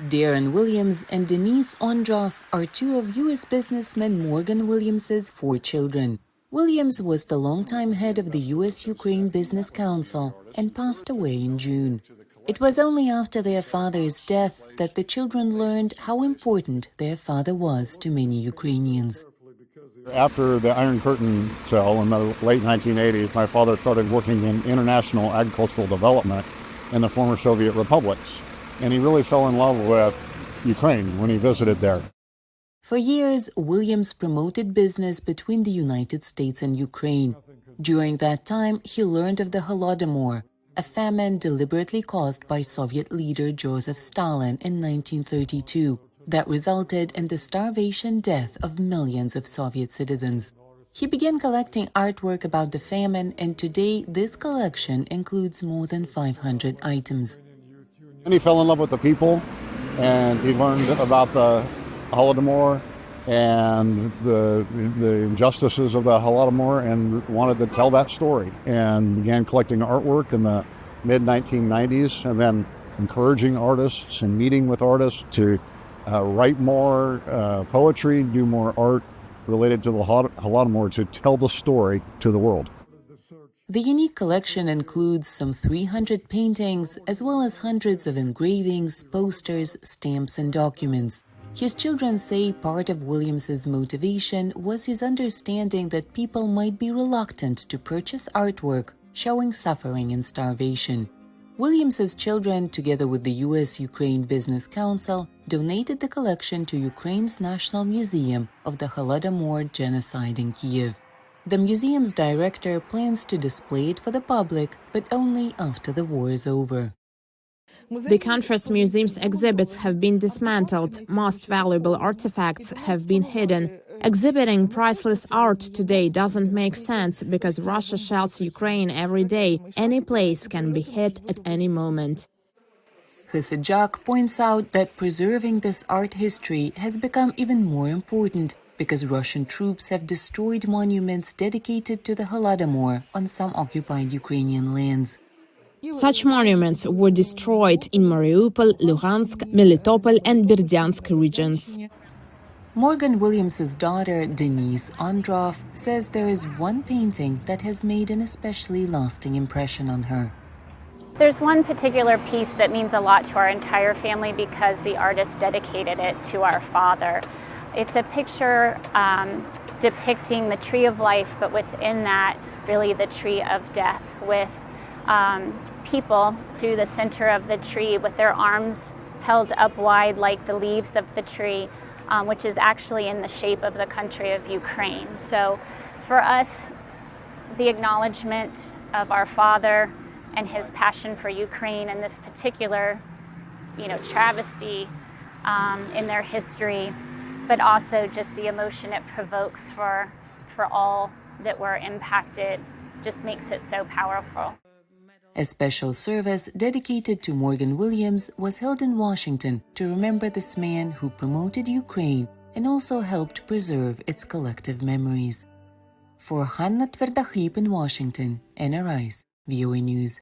Darren Williams and Denise Ondroff are two of U.S. businessman Morgan Williams's 4 children. Williams was the longtime head of the U.S.-Ukraine Business Council and passed away in June. It was only after their father's death that the children learned how important their father was to many Ukrainians. After the Iron Curtain fell in the late 1980s, my father started working in international agricultural development in the former Soviet republics. And he really fell in love with Ukraine when he visited there. For years, Williams promoted business between the United States and Ukraine. During that time, he learned of the Holodomor, a famine deliberately caused by Soviet leader Joseph Stalin in 1932 that resulted in the starvation death of millions of Soviet citizens. He began collecting artwork about the famine, and today this collection includes more than 500 items. And he fell in love with the people, and he learned about the Holodomor and the injustices of the Holodomor and wanted to tell that story, and began collecting artwork in the mid-1990s and then encouraging artists and meeting with artists to write more poetry, do more art related to the Holodomor to tell the story to the world. The unique collection includes some 300 paintings, as well as hundreds of engravings, posters, stamps, and documents. His children say part of Williams's motivation was his understanding that people might be reluctant to purchase artwork showing suffering and starvation. Williams's children, together with the U.S.-Ukraine Business Council, donated the collection to Ukraine's National Museum of the Holodomor Genocide in Kiev. The museum's director plans to display it for the public, but only after the war is over. The country's museum's exhibits have been dismantled, most valuable artifacts have been hidden. Exhibiting priceless art today doesn't make sense because Russia shells Ukraine every day. Any place can be hit at any moment. Husajak points out that preserving this art history has become even more important because Russian troops have destroyed monuments dedicated to the Holodomor on some occupied Ukrainian lands. Such monuments were destroyed in Mariupol, Luhansk, Melitopol and Berdyansk regions. Morgan Williams's daughter, Denise Ondroff, says there is one painting that has made an especially lasting impression on her. There's one particular piece that means a lot to our entire family because the artist dedicated it to our father. It's a picture depicting the tree of life, but within that, really the tree of death, with people through the center of the tree with their arms held up wide like the leaves of the tree, which is actually in the shape of the country of Ukraine. So for us, the acknowledgement of our father and his passion for Ukraine and this particular, travesty in their history, but also just the emotion it provokes for all that were impacted just makes it so powerful. A special service dedicated to Morgan Williams was held in Washington to remember this man who promoted Ukraine and also helped preserve its collective memories. For Hanna Tverdakhlib in Washington, Anna Rice, VOA News.